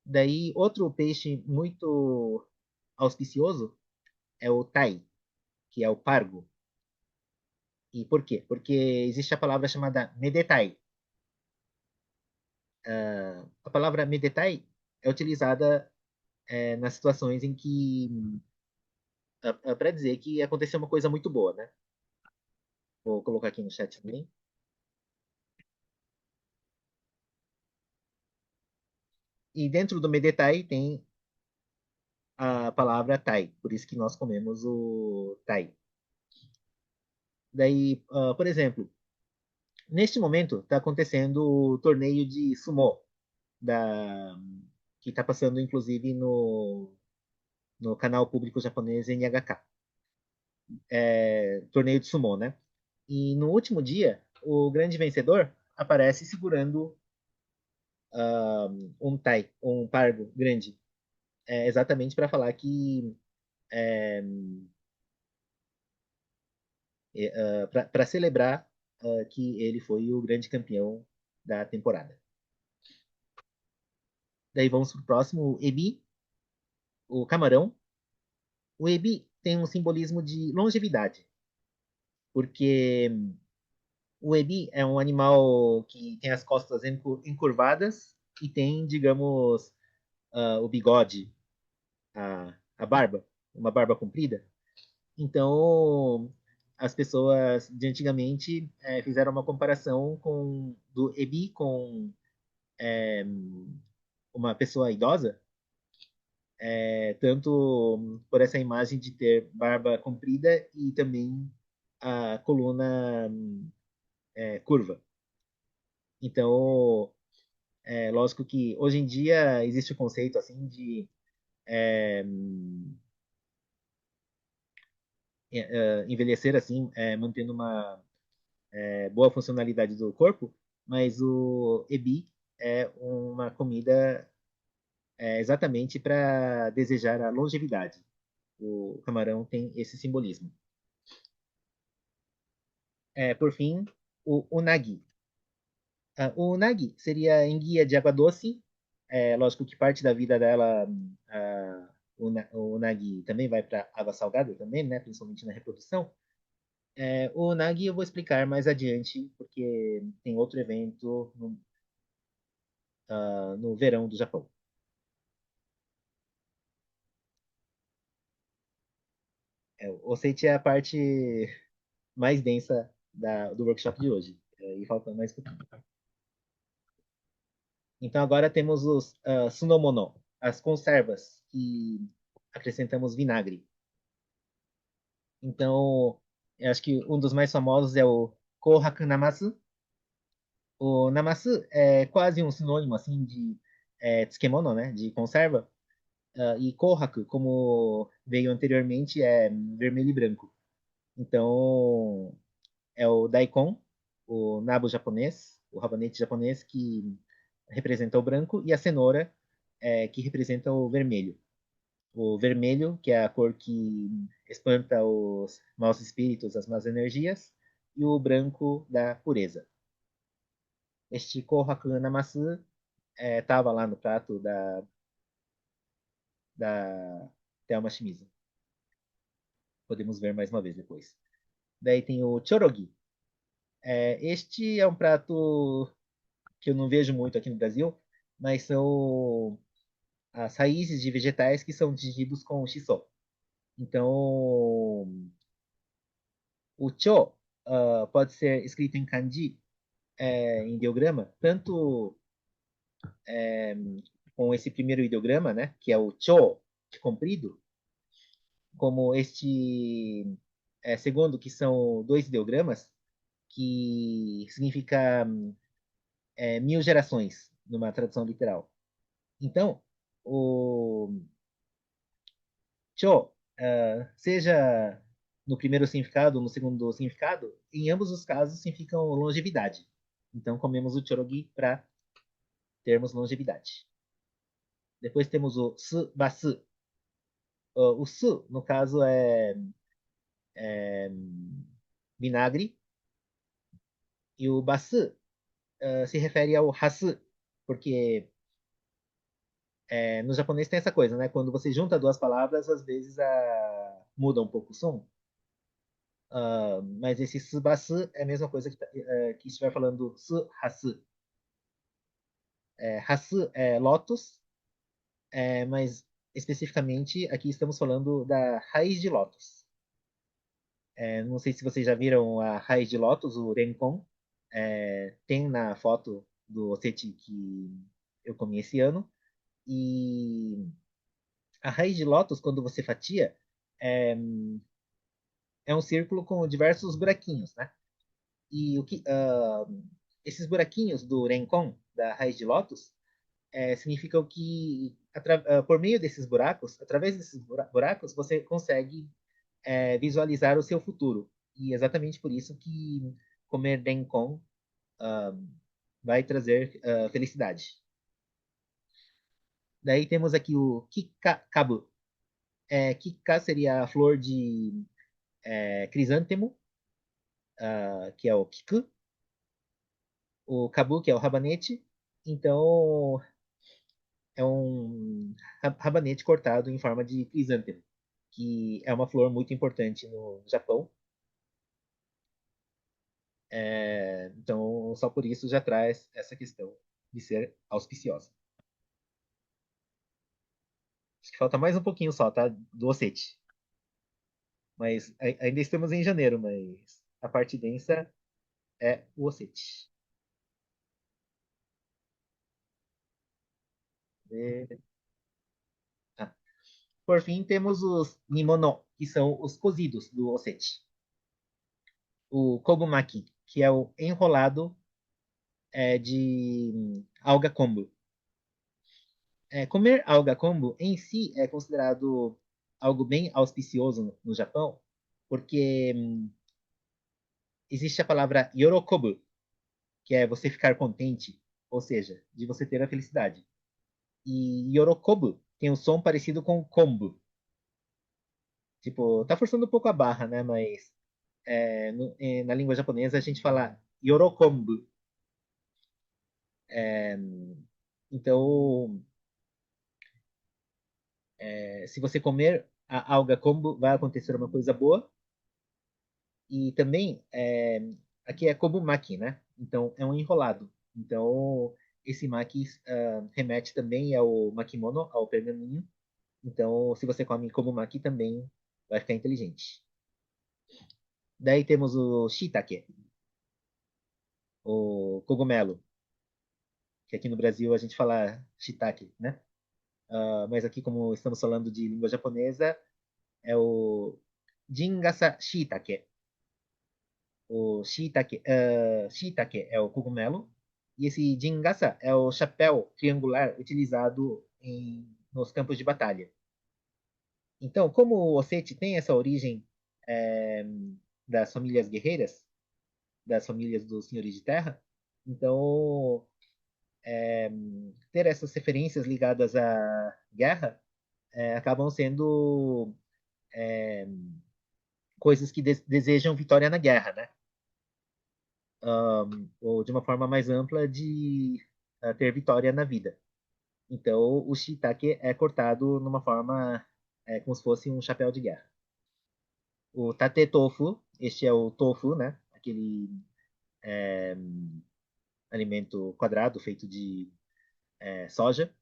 Daí, outro peixe muito auspicioso é o tai, que é o pargo. E por quê? Porque existe a palavra chamada medetai. A palavra medetai é utilizada nas situações em que para dizer que aconteceu uma coisa muito boa, né? Vou colocar aqui no chat também. E dentro do medetai tem a palavra tai, por isso que nós comemos o tai. Daí, por exemplo, neste momento está acontecendo o torneio de sumo da que está passando inclusive no canal público japonês NHK, torneio de sumo, né? E no último dia, o grande vencedor aparece segurando um tai, um pargo grande, exatamente para falar que para celebrar que ele foi o grande campeão da temporada. Daí vamos para o próximo, o ebi, o camarão. O ebi tem um simbolismo de longevidade, porque o ebi é um animal que tem as costas encurvadas e tem, digamos, o bigode, a barba, uma barba comprida. Então, as pessoas de antigamente fizeram uma comparação do ebi com uma pessoa idosa, tanto por essa imagem de ter barba comprida e também a coluna curva. Então, lógico que hoje em dia existe o conceito assim de envelhecer assim, mantendo uma boa funcionalidade do corpo, mas o ebi é uma comida exatamente para desejar a longevidade. O camarão tem esse simbolismo. Por fim, o unagi. O unagi seria enguia de água doce. Lógico que parte da vida dela, o unagi também vai para água salgada também, né? Principalmente na reprodução. O unagi eu vou explicar mais adiante, porque tem outro evento no verão do Japão. O Ossete é a parte mais densa do workshop de hoje. E falta mais pouquinho. Então agora temos os sunomono, as conservas, que acrescentamos vinagre. Então, eu acho que um dos mais famosos é o Kohaku Namasu. O namasu é quase um sinônimo assim de tsukemono, né, de conserva. E Kohaku, como veio anteriormente, é vermelho e branco. Então, é o daikon, o nabo japonês, o rabanete japonês, que representa o branco, e a cenoura, que representa o vermelho. O vermelho, que é a cor que espanta os maus espíritos, as más energias, e o branco da pureza. Este Kohaku Namasu estava lá no prato da Thelma Shimizu. Podemos ver mais uma vez depois. Daí tem o chorogi. Este é um prato que eu não vejo muito aqui no Brasil, mas são as raízes de vegetais que são digeridos com shiso. Então, o cho pode ser escrito em kanji, em ideograma, tanto com esse primeiro ideograma, né, que é o cho, de comprido, como este segundo, que são dois ideogramas, que significa 1000 gerações, numa tradução literal. Então, o cho, seja no primeiro significado ou no segundo significado, em ambos os casos significam longevidade. Então, comemos o chorogi para termos longevidade. Depois temos o su, basu. O su, no caso, é vinagre, e o basu se refere ao hasu, porque no japonês tem essa coisa, né? Quando você junta duas palavras, às vezes muda um pouco o som. Mas esse subasu é a mesma coisa que estiver falando su, hasu. Hasu é lotus, mas especificamente aqui estamos falando da raiz de lótus. Não sei se vocês já viram a raiz de lótus, o renkon. Tem na foto do ocete que eu comi esse ano. E a raiz de lótus, quando você fatia, é, é um círculo com diversos buraquinhos, né? E esses buraquinhos do renkon, da raiz de lótus, significam que por meio desses buracos, através desses buracos, você consegue visualizar o seu futuro. E exatamente por isso que comer renkon vai trazer felicidade. Daí temos aqui o kikakabu. Kika seria a flor de crisântemo, que é o kiku. O kabu, que é o rabanete. Então, é um rabanete cortado em forma de crisântemo, que é uma flor muito importante no Japão. Então, só por isso já traz essa questão de ser auspiciosa. Acho que falta mais um pouquinho só, tá? Do ocete. Mas ainda estamos em janeiro, mas a parte densa é o ocete. E, ah. Por fim, temos os nimono, que são os cozidos do ocete. O kogumaki, que é o enrolado de alga kombu. Comer alga kombu em si é considerado algo bem auspicioso no Japão, porque existe a palavra yorokobu, que é você ficar contente, ou seja, de você ter a felicidade. E yorokobu tem um som parecido com kombu. Tipo, tá forçando um pouco a barra, né? Mas na língua japonesa a gente fala yorokombu. É, então, se você comer a alga kombu, vai acontecer uma coisa boa. E também, aqui é kobumaki, né? Então, é um enrolado. Então, esse maki remete também ao makimono, ao pergaminho. Então, se você come kobumaki, também vai ficar inteligente. Daí temos o shiitake, o cogumelo, que aqui no Brasil a gente fala shiitake, né? Mas aqui, como estamos falando de língua japonesa, é o Jingasa shiitake. O shiitake é o cogumelo, e esse jingasa é o chapéu triangular utilizado nos campos de batalha. Então, como o Osete tem essa origem é, das famílias guerreiras, das famílias dos senhores de terra, então ter essas referências ligadas à guerra acabam sendo coisas que desejam vitória na guerra, né? Ou de uma forma mais ampla de ter vitória na vida. Então, o shiitake é cortado numa forma como se fosse um chapéu de guerra. O tate tofu, este é o tofu, né? Aquele alimento quadrado feito de soja.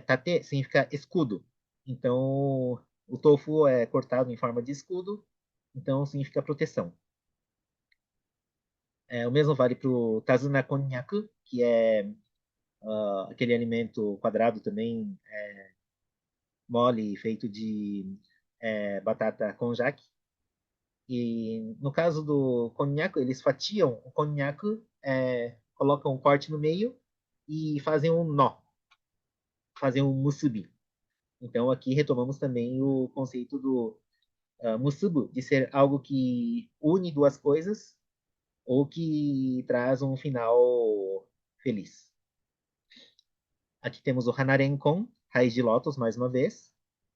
Tate significa escudo. Então, o tofu é cortado em forma de escudo, então significa proteção. O mesmo vale para o tazuna konnyaku, que é aquele alimento quadrado também, mole, feito de batata konjac. E no caso do konjac, eles fatiam o konjac, colocam um corte no meio e fazem um nó, fazem um musubi. Então aqui retomamos também o conceito do musubu, de ser algo que une duas coisas ou que traz um final feliz. Aqui temos o Hanarenkon, raiz de lótus, mais uma vez.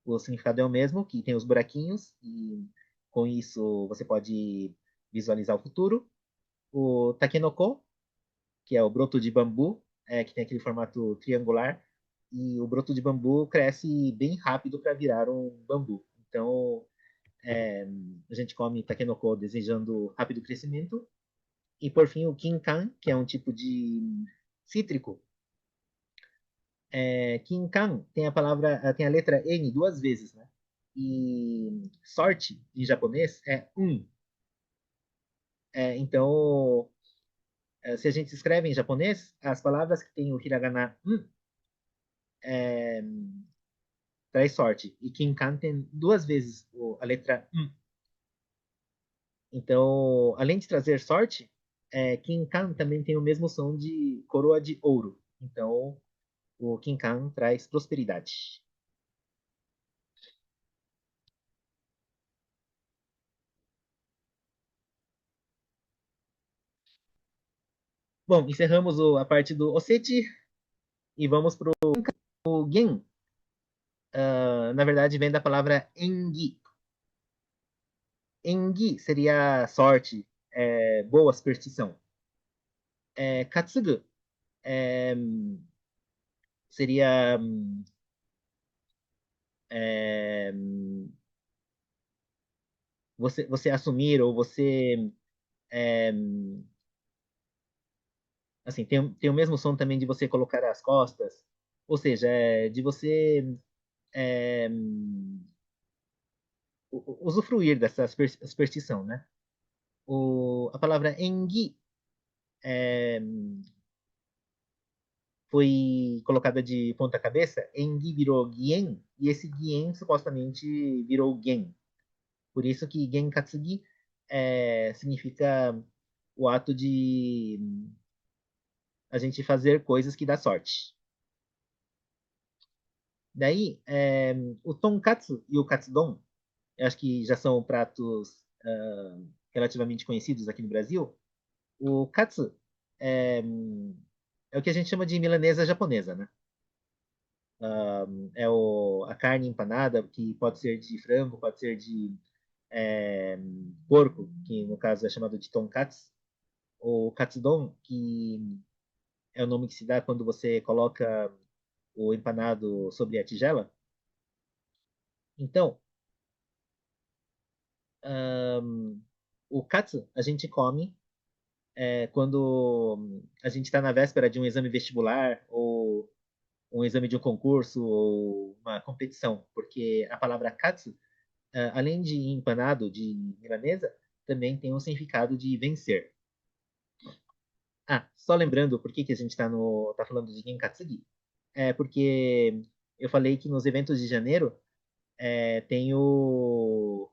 o significado é o mesmo, que tem os buraquinhos, e com isso você pode visualizar o futuro. O takenoko, que é o broto de bambu, que tem aquele formato triangular, e o broto de bambu cresce bem rápido para virar um bambu. Então, é, a gente come takenoko desejando rápido crescimento. E, por fim, o kinkan, que é um tipo de cítrico. Kinkan tem a palavra, tem a letra N duas vezes, né? E sorte, em japonês, é um. Então, se a gente escreve em japonês, as palavras que têm o hiragana é, traz sorte. E Kinkan tem duas vezes a letra Então, além de trazer sorte, Kinkan também tem o mesmo som de coroa de ouro. Então, o Kinkan traz prosperidade. Bom, encerramos a parte do Oseti e vamos para o Gen. Na verdade, vem da palavra Engi. Engi seria sorte, boa, superstição. Katsugu é, seria é, você assumir ou você é, assim, tem o mesmo som também de você colocar as costas, ou seja, de você é, usufruir dessa superstição, né? A palavra engi é, foi colocada de ponta cabeça, engi virou gien, e esse gien supostamente virou gen. Por isso que genkatsugi significa o ato de a gente fazer coisas que dá sorte. Daí, o tonkatsu e o katsudon, eu acho que já são pratos relativamente conhecidos aqui no Brasil. O katsu é, é o que a gente chama de milanesa japonesa, né? A carne empanada, que pode ser de frango, pode ser de é, porco, que no caso é chamado de tonkatsu. O katsudon, que é o nome que se dá quando você coloca o empanado sobre a tigela. Então, o katsu a gente come quando a gente está na véspera de um exame vestibular ou um exame de um concurso ou uma competição, porque a palavra katsu, além de empanado, de milanesa, também tem um significado de vencer. Só lembrando por que a gente tá falando de Genkatsugi, porque eu falei que nos eventos de janeiro tem o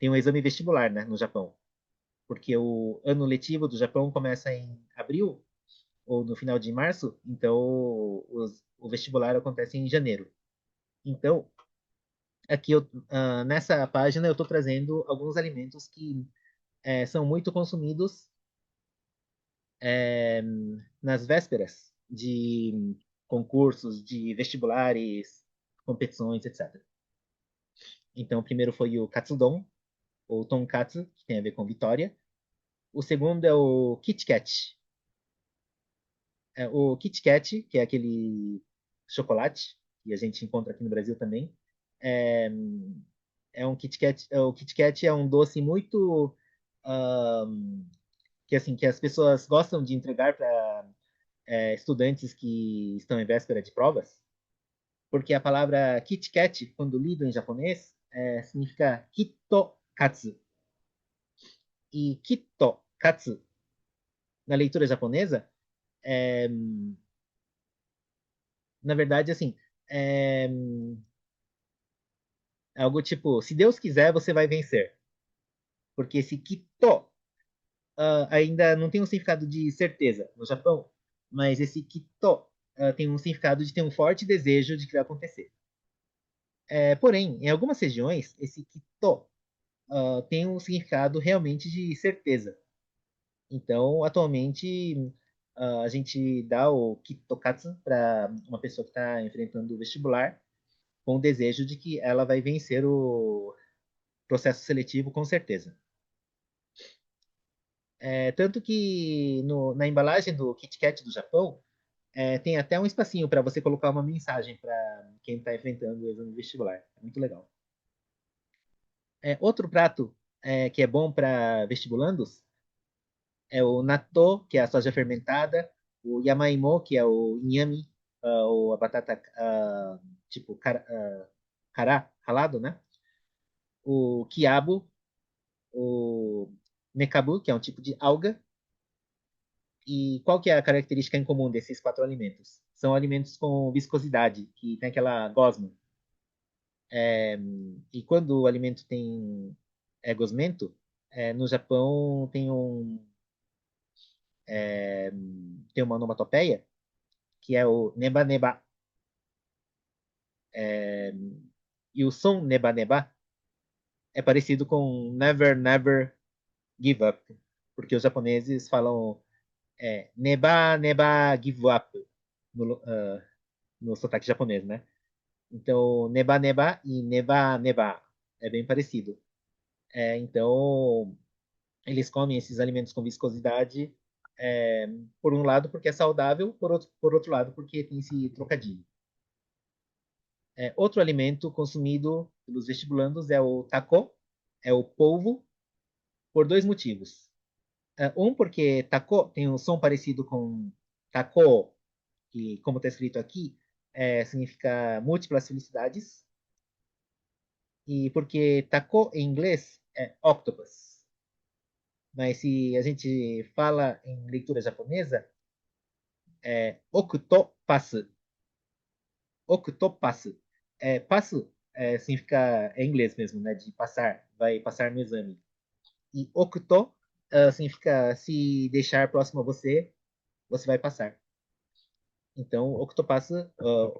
exame vestibular, né, no Japão, porque o ano letivo do Japão começa em abril ou no final de março, então o vestibular acontece em janeiro. Então, aqui nessa página eu estou trazendo alguns alimentos que são muito consumidos é, nas vésperas de concursos, de vestibulares, competições, etc. Então, o primeiro foi o katsudon, ou tonkatsu, que tem a ver com vitória. O segundo é o Kit Kat. O Kit Kat, que é aquele chocolate que a gente encontra aqui no Brasil também, é, um Kit Kat. O Kit Kat é um doce muito que assim que as pessoas gostam de entregar para estudantes que estão em véspera de provas, porque a palavra Kit Kat, quando lido em japonês, significa Kitokatsu. E Kitokatsu, na leitura japonesa, é, na verdade, assim, é, algo tipo, se Deus quiser, você vai vencer. Porque esse Kito ainda não tem um significado de certeza no Japão, mas esse Kito tem um significado de ter um forte desejo de que vai acontecer. Porém, em algumas regiões, esse Kito tem um significado realmente de certeza. Então, atualmente, a gente dá o Kitokatsu para uma pessoa que está enfrentando o vestibular, com o desejo de que ela vai vencer o processo seletivo com certeza. Tanto que na embalagem do Kit Kat do Japão, tem até um espacinho para você colocar uma mensagem para quem está enfrentando o exame vestibular. É muito legal. Outro prato que é bom para vestibulandos é o natto, que é a soja fermentada, o yamaimo, que é o inhame, ou a batata tipo cará, ralado, né? O quiabo, o mekabu, que é um tipo de alga. E qual que é a característica em comum desses quatro alimentos? São alimentos com viscosidade, que tem aquela gosma. E quando o alimento tem gosmento, no Japão tem uma onomatopeia, que é o neba-neba. E o som neba-neba é parecido com never, never give up, porque os japoneses falam neba, neba give up no sotaque japonês, né? Então, neba, neba e neba, neba é bem parecido. Então, eles comem esses alimentos com viscosidade, por um lado porque é saudável, por outro lado porque tem esse trocadilho. Outro alimento consumido pelos vestibulandos é o taco, é o polvo, por dois motivos. Um, porque taco tem um som parecido com taco, que, como está escrito aqui, significa múltiplas felicidades. E porque taco em inglês é octopus. Mas se a gente fala em leitura japonesa, octopass. Octopass. Passo significa, é inglês mesmo, né? De passar, vai passar no exame. E octo significa se deixar próximo a você, você vai passar. Então, octopass,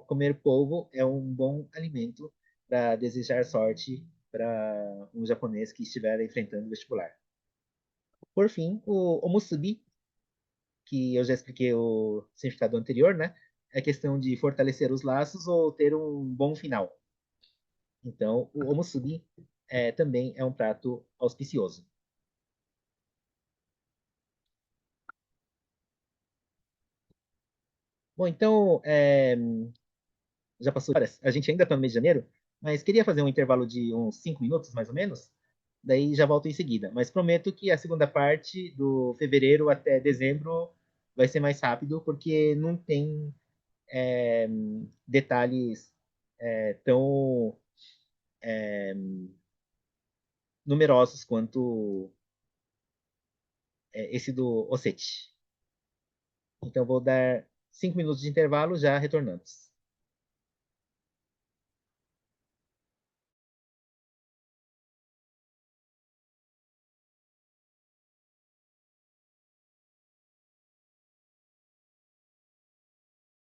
comer polvo, é um bom alimento para desejar sorte para um japonês que estiver enfrentando o vestibular. Por fim, o musubi, que eu já expliquei o significado anterior, né? É questão de fortalecer os laços ou ter um bom final. Então, o musubi também é um prato auspicioso. Bom, então, já passou horas, a gente ainda está no mês de janeiro, mas queria fazer um intervalo de uns 5 minutos, mais ou menos, daí já volto em seguida. Mas prometo que a segunda parte, do fevereiro até dezembro, vai ser mais rápido, porque não tem é, detalhes tão numerosos quanto esse do Ossete. Então, vou dar 5 minutos de intervalo, já retornamos.